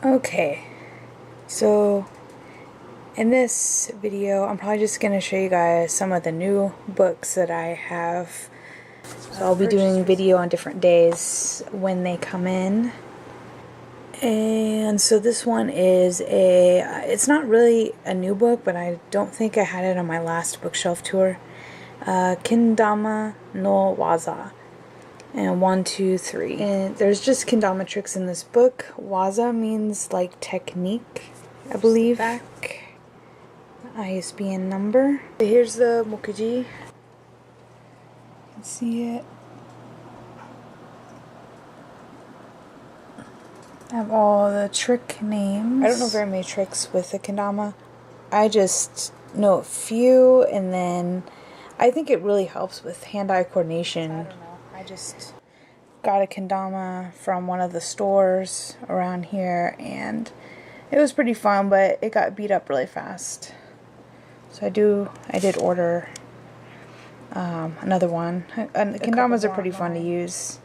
Okay, so in this video I'm probably just going to show you guys some of the new books that I have. So I'll be doing video on different days when they come in. And so this one is it's not really a new book, but I don't think I had it on my last bookshelf tour. Kendama no Waza. And 1, 2, 3. And there's just kendama tricks in this book. Waza means like technique, I believe. Back ISBN number. Here's the mokuji. You can see it. I have all the trick names. I don't know very many tricks with the kendama. I just know a few, and then I think it really helps with hand-eye coordination. I don't know. I just got a kendama from one of the stores around here, and it was pretty fun, but it got beat up really fast. So I did order another one. And the kendamas are pretty fun to use.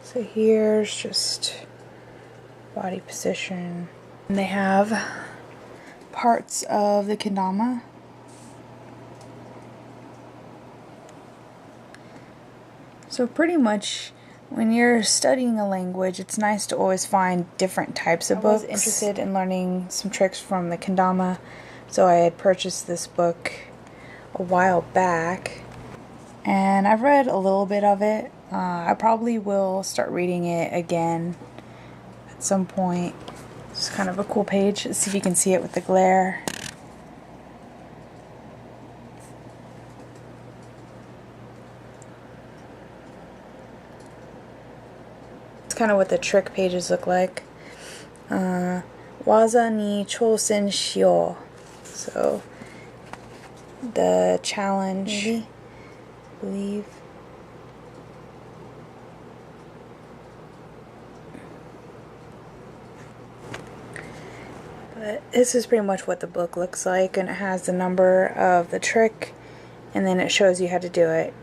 So here's just body position. And they have parts of the kendama. So pretty much when you're studying a language, it's nice to always find different types of books. I was interested in learning some tricks from the kendama, so I had purchased this book a while back, and I've read a little bit of it. I probably will start reading it again at some point. It's kind of a cool page. Let's see if you can see it with the glare. Kind of what the trick pages look like. Waza ni chousen shio. So the challenge, maybe, I believe. But this is pretty much what the book looks like, and it has the number of the trick, and then it shows you how to do it.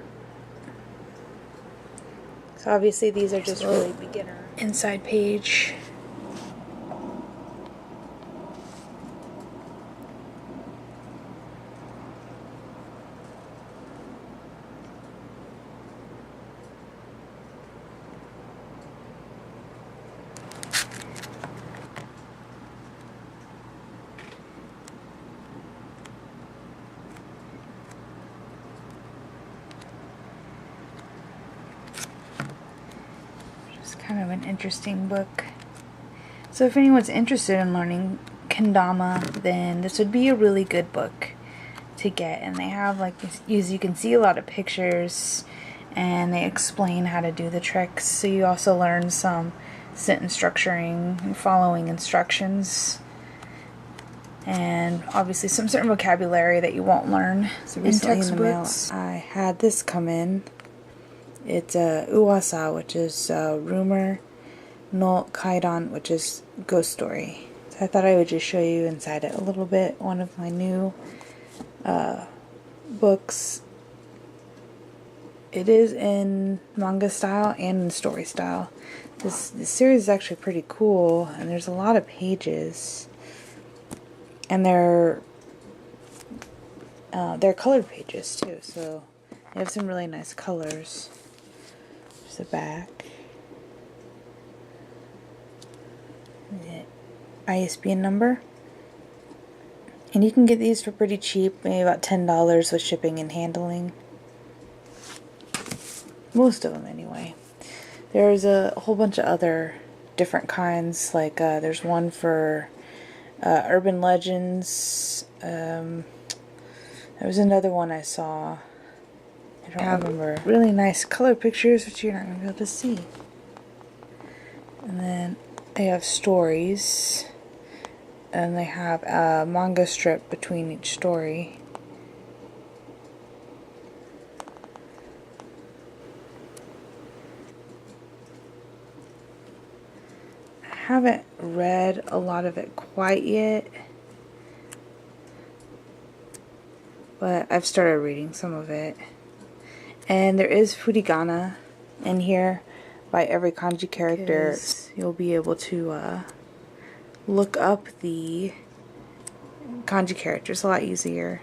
So obviously these are just really beginner. Inside page. Kind of an interesting book. So if anyone's interested in learning kendama, then this would be a really good book to get. And they have, like, as you can see, a lot of pictures, and they explain how to do the tricks. So you also learn some sentence structuring and following instructions, and obviously some certain vocabulary that you won't learn. So recently in the mail, I had this come in. It's Uwasa, which is rumor, no Kaidan, which is ghost story. So I thought I would just show you inside it a little bit. One of my new books. It is in manga style and in story style. This series is actually pretty cool, and there's a lot of pages, and they're colored pages too. So they have some really nice colors. The back, the ISBN number, and you can get these for pretty cheap, maybe about $10 with shipping and handling. Most of them anyway. There's a whole bunch of other different kinds, like there's one for urban legends. There was another one I saw. I don't remember. Really nice color pictures, which you're not going to be able to see. And then they have stories, and they have a manga strip between each story. I haven't read a lot of it quite yet, but I've started reading some of it. And there is furigana in here, by every kanji character. You'll be able to look up the kanji characters a lot easier.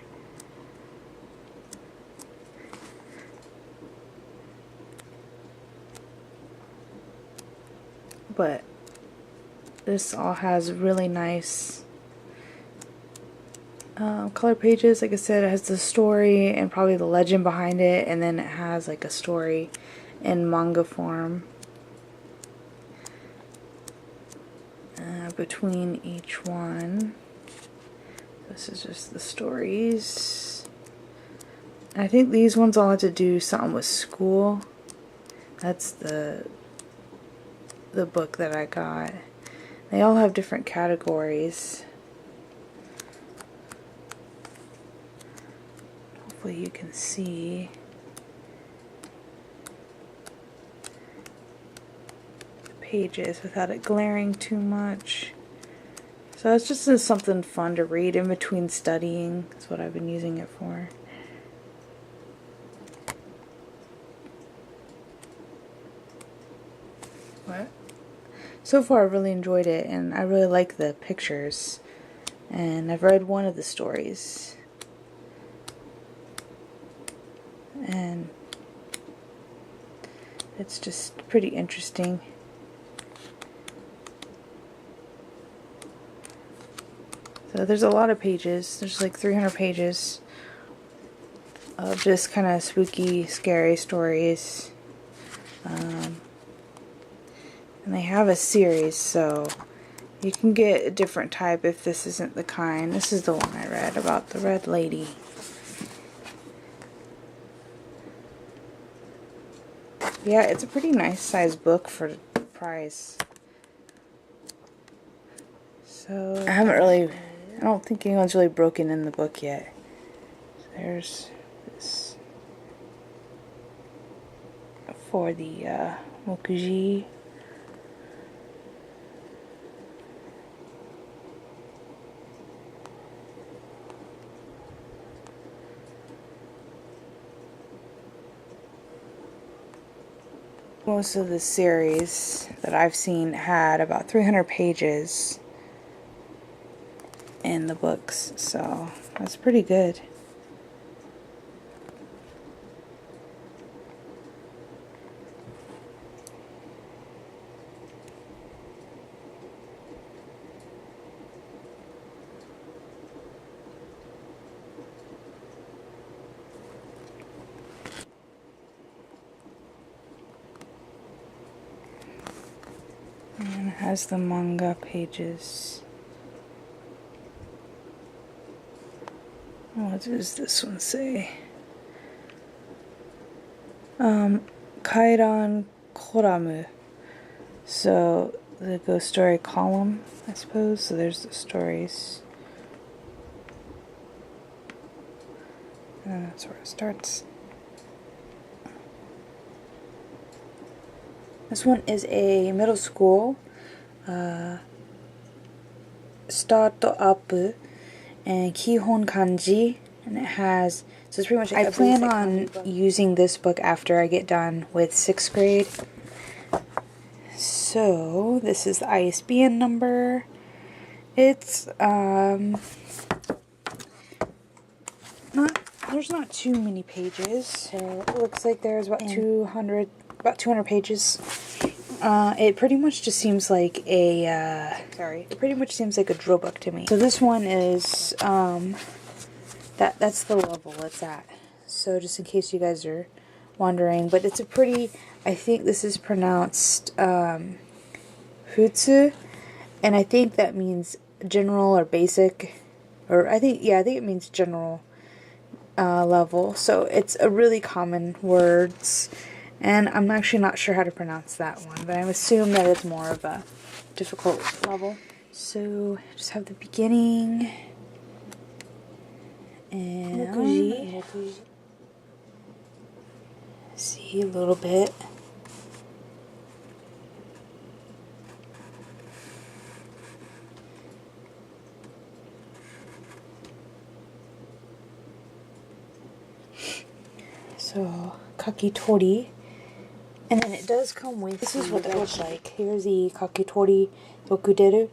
But this all has really nice color pages. Like I said, it has the story and probably the legend behind it, and then it has like a story in manga form between each one. This is just the stories. And I think these ones all have to do something with school. That's the book that I got. They all have different categories. Hopefully you can see. The pages without it glaring too much. So it's just something fun to read in between studying. That's what I've been using it for. What? So far I've really enjoyed it, and I really like the pictures. And I've read one of the stories. And it's just pretty interesting. So there's a lot of pages. There's like 300 pages of just kind of spooky, scary stories. And they have a series, so you can get a different type if this isn't the kind. This is the one I read about the red lady. Yeah, it's a pretty nice sized book for the price. So I don't think anyone's really broken in the book yet. There's this for the Mokuji. Most of the series that I've seen had about 300 pages in the books, so that's pretty good. And it has the manga pages. What does this one say? Kairan Koramu. So the ghost story column, I suppose. So there's the stories. And that's where it starts. This one is a middle school startup and Kihon Kanji, and it has, so it's pretty much, I plan on using this book after I get done with 6th grade. So this is the ISBN number. It's there's not too many pages, so it looks like there's about 200 pages. It pretty much just seems like a it pretty much seems like a drill book to me. So this one is that's the level it's at. So just in case you guys are wondering, but it's a pretty, I think this is pronounced futsu, and I think that means general or basic, or I think it means general level. So it's a really common words. And I'm actually not sure how to pronounce that one, but I assume that it's more of a difficult level. So just have the beginning and see a little bit. So kakitori And then it does come with, this is what it looks like. Here's the kaketori dokuderu.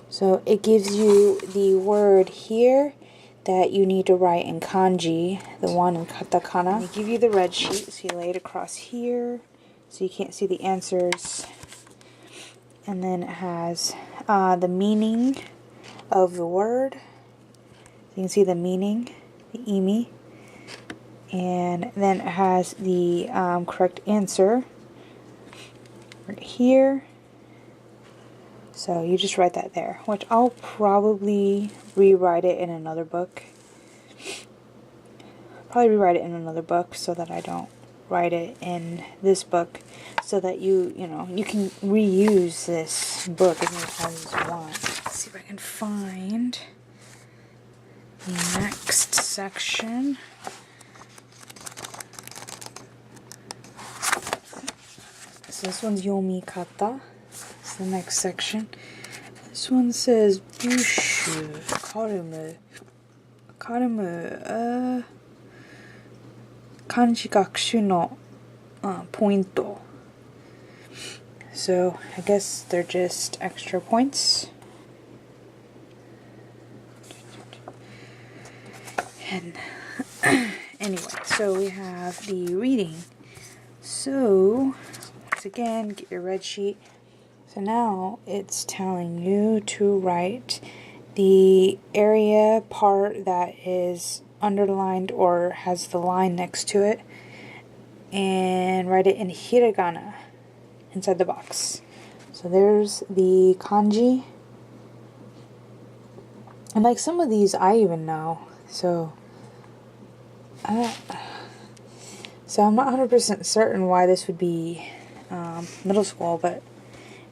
So it gives you the word here that you need to write in kanji, the one in katakana. And they give you the red sheet, so you lay it across here, so you can't see the answers. And then it has the meaning of the word. You can see the meaning, the imi. And then it has the correct answer right here. So you just write that there, which I'll probably rewrite it in another book. Probably rewrite it in another book so that I don't write it in this book, so that you can reuse this book as many times as you want. Let's see if I can find the next section. So this one's Yomi Kata. It's the next section. This one says Bushu Karumu. Kanji gakushu no pointo. So I guess they're just extra points. And anyway, so we have the reading. So once again, get your red sheet. So now it's telling you to write the area part that is underlined or has the line next to it, and write it in hiragana inside the box. So there's the kanji. And like some of these I even know. So I'm not 100% certain why this would be middle school, but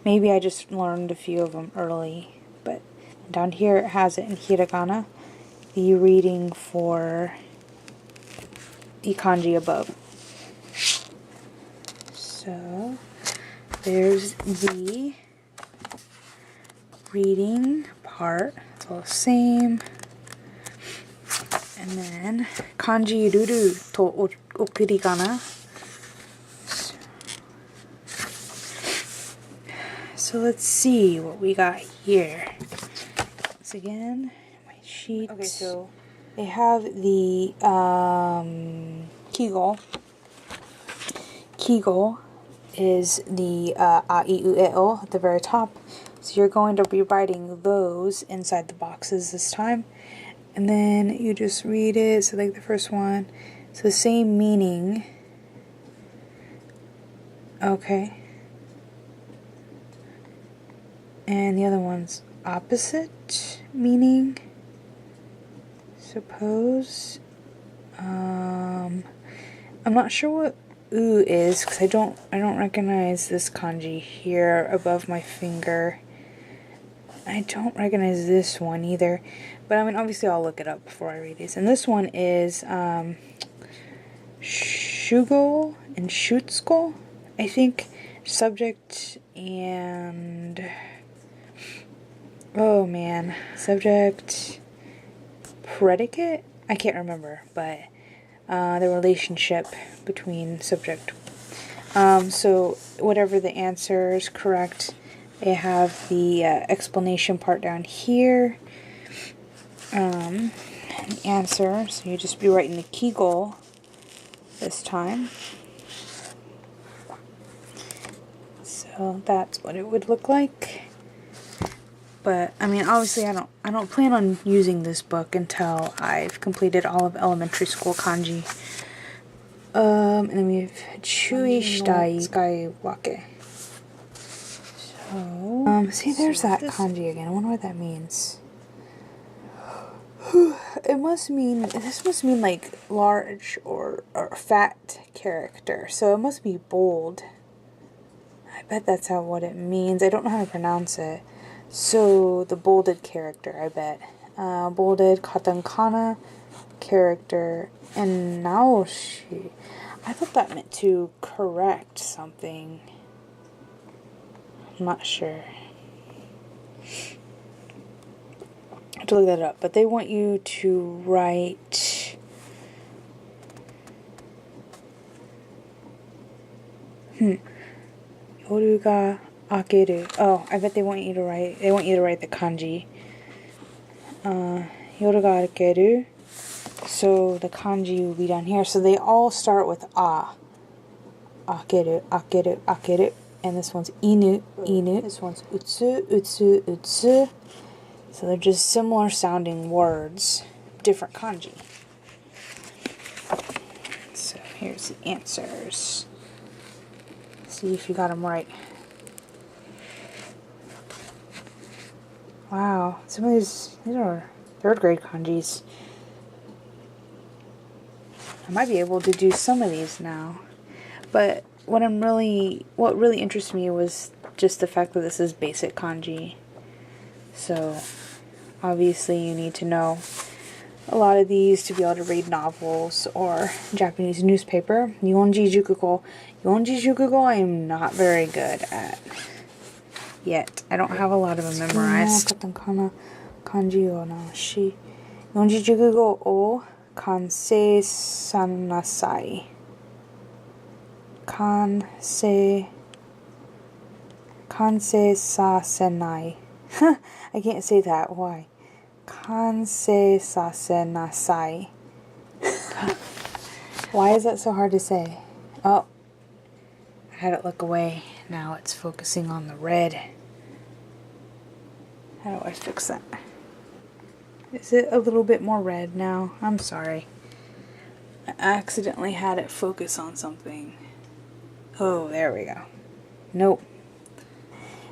maybe I just learned a few of them early. But down here it has it in hiragana, the reading for the kanji above. So there's the reading part. It's all the same. And then kanji ruru to okurigana. So let's see what we got here. Once again, my sheet. Okay, so they have the kigo. Kigo is the a, I, u, e, o at the very top. So you're going to be writing those inside the boxes this time. And then you just read it. So like the first one, it's the same meaning. Okay. And the other one's opposite meaning, suppose. I'm not sure what u is because I don't recognize this kanji here above my finger. I don't recognize this one either, but I mean obviously I'll look it up before I read these. And this one is shugo and shutsuko, I think, subject and oh man, subject, predicate? I can't remember, but the relationship between subject. So whatever the answer is correct, they have the explanation part down here. The answer, so you just be writing the kigo this time. So that's what it would look like. But I mean, obviously, I don't plan on using this book until I've completed all of elementary school kanji. And then we have Chui Shitai Skywake. So, see, there's that kanji again. I wonder what that means. It must mean, this must mean like large or fat character. So it must be bold. I bet that's what it means. I don't know how to pronounce it. So, the bolded character, I bet. Bolded katakana character. And naoshi. I thought that meant to correct something. I'm not sure. I have to look that up. But they want you to write... Yoru ga akeru. Oh, I bet they want you to write the kanji. Yoru ga akeru. So the kanji will be down here. So they all start with a. Akeru, akeru, akeru. And this one's inu, inu. This one's utsu, utsu, utsu. So they're just similar sounding words, different kanji. So here's the answers. See if you got them right. Wow, some of these are 3rd grade kanjis. I might be able to do some of these now. But what really interests me was just the fact that this is basic kanji. So obviously you need to know a lot of these to be able to read novels or Japanese newspaper. Yonji Jukugo. Yonji Jukugo I am not very good at yet. I don't have a lot of them memorized. Katakana kanji o nashi. Yonji Jukugo o kansei sanasai. Kansei sasenai. I can't say that. Why? Kansei sasenasai. Why is that so hard to say? Oh, I had it look away. Now it's focusing on the red. How do I fix that? Is it a little bit more red now? I'm sorry. I accidentally had it focus on something. Oh, there we go. Nope.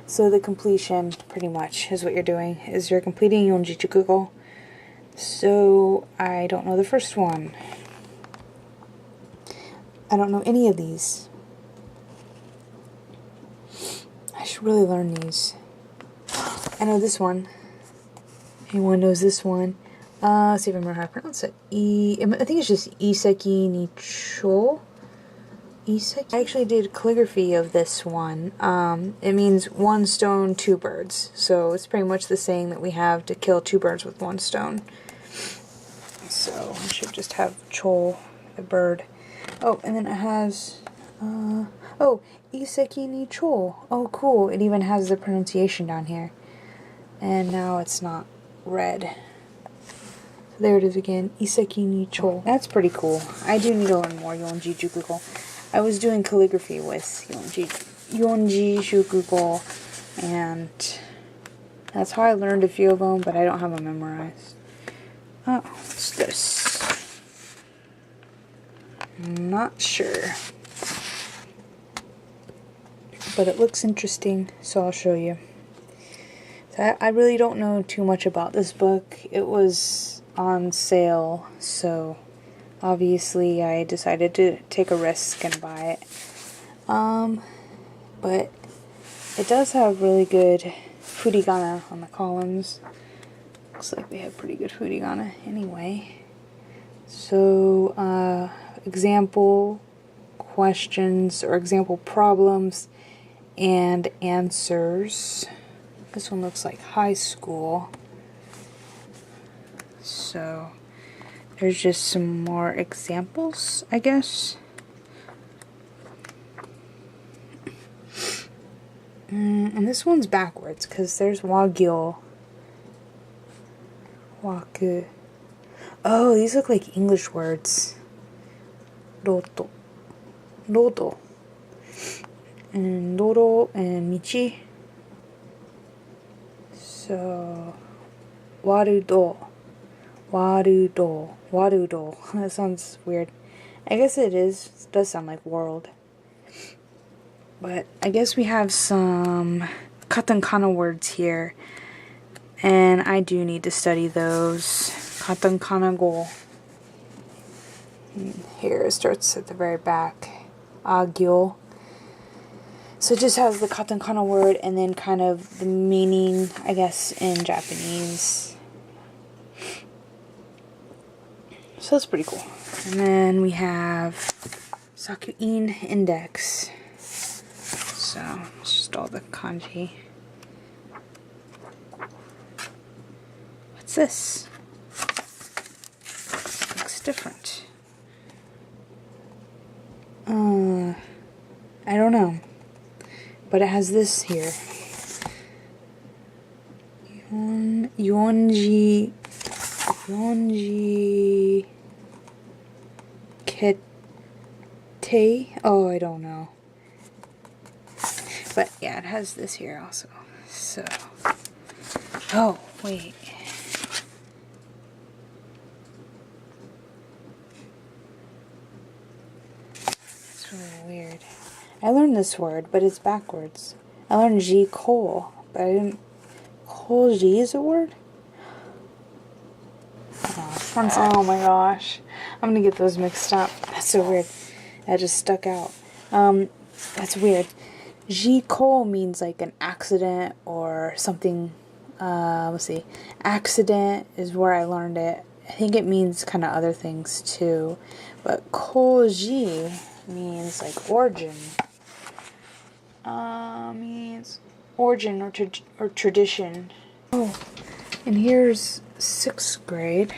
So the completion, pretty much, is what you're doing, is you're completing Yonji Jukugo. So, I don't know the first one. I don't know any of these. I should really learn these. I know this one. Anyone knows this one? Let's see if I remember how to pronounce it. I think it's just Iseki Nicho. I actually did calligraphy of this one. It means 1 stone, 2 birds. So it's pretty much the saying that we have to kill 2 birds with 1 stone. So I should just have Chol, the bird. Oh, and then it has, oh, Iseki ni Chol. Oh, cool. It even has the pronunciation down here. And now it's not red. So there it is again. Iseki ni Chol. That's pretty cool. I do need to learn more Yonji Jukugo. I was doing calligraphy with Yonji Shukugo, and that's how I learned a few of them, but I don't have them memorized. Oh, what's this? I'm not sure. But it looks interesting, so I'll show you. So I really don't know too much about this book. It was on sale, so obviously I decided to take a risk and buy it. But it does have really good furigana on the columns. Looks like they have pretty good furigana anyway. So, example questions or example problems and answers. This one looks like high school. So there's just some more examples, I guess. And this one's backwards, because there's wagyu. Waku. Oh, these look like English words. Roto. Roto. And doro and michi. So, warudo. Warudo. Warudo. That sounds weird. I guess it is. It does sound like world. But I guess we have some katakana words here. And I do need to study those. Katakana go. Here it starts at the very back. Agyo. So it just has the katakana word and then kind of the meaning, I guess, in Japanese. So that's pretty cool. And then we have Sakuin Index. So it's just all the kanji. What's this? Looks different. I I don't know. But it has this here. Yonji Kete? Oh, I don't know. But yeah, it has this here also. So, oh, wait. That's really weird. I learned this word, but it's backwards. I learned Ji Kol, but I didn't. Kol Ji is a word? Oh my gosh. I'm gonna get those mixed up. That's so weird. That just stuck out. That's weird. Ji Kol means like an accident or something. Let's see. Accident is where I learned it. I think it means kind of other things too. But Kol Ji means like origin. Means origin or tradition. Oh, and here's 6th grade.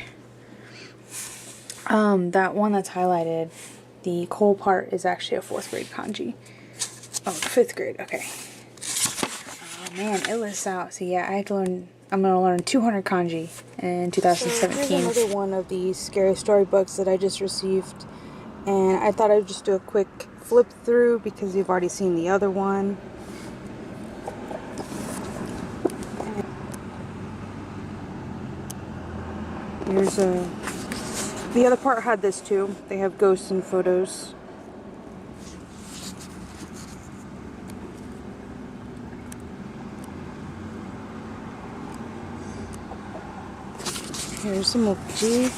That one that's highlighted, the Kol part is actually a 4th grade kanji. Oh, 5th grade, okay. Oh man, it lists out. So yeah, I'm gonna learn 200 kanji in 2017. So here's another one of these scary story books that I just received. And I thought I'd just do a quick flip through because you've already seen the other one. Here's the other part had this too. They have ghosts and photos. Here's some mochi.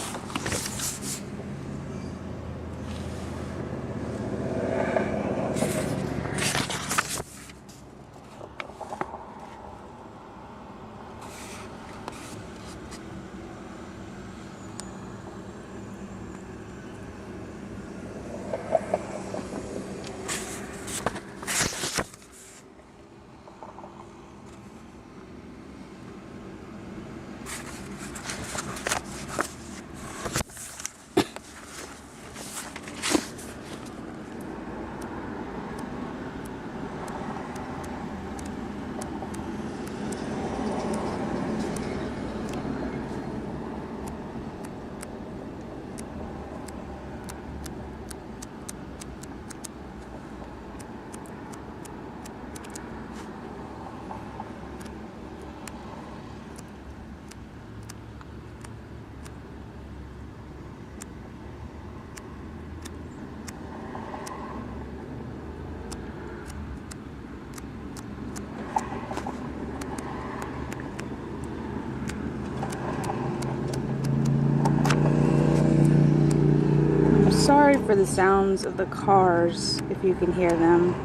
Sorry for the sounds of the cars, if you can hear them.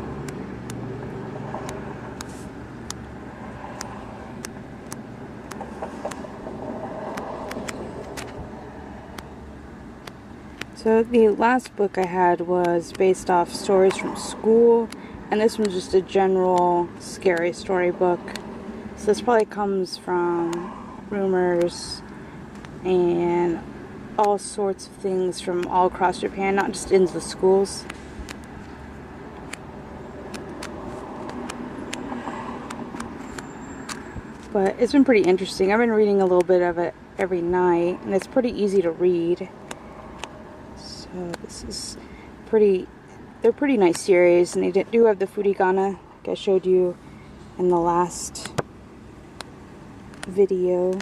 So the last book I had was based off stories from school, and this one's just a general scary story book. So this probably comes from rumors and all sorts of things from all across Japan, not just in the schools. But it's been pretty interesting. I've been reading a little bit of it every night, and it's pretty easy to read. So this is they're pretty nice series, and they do have the furigana, like I showed you in the last video.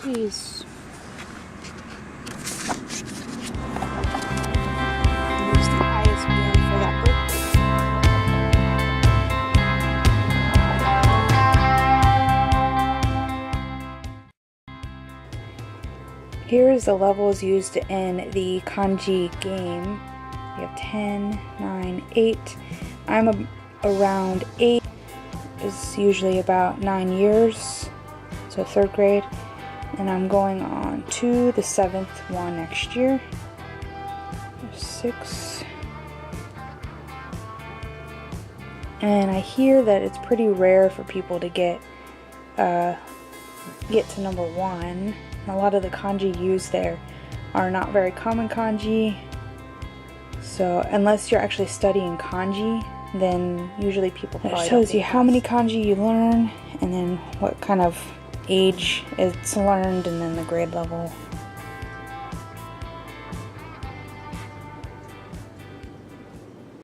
Please. Here's the ISBN for that book. Here is the levels used in the kanji game. We have 10, 9, 8. I'm around 8. It's usually about 9 years, so 3rd grade. And I'm going on to the 7th one next year. 6. And I hear that it's pretty rare for people to get to number 1. A lot of the kanji used there are not very common kanji. So unless you're actually studying kanji, then usually people probably shows you how many kanji you learn, and then what kind of age it's learned, and then the grade level.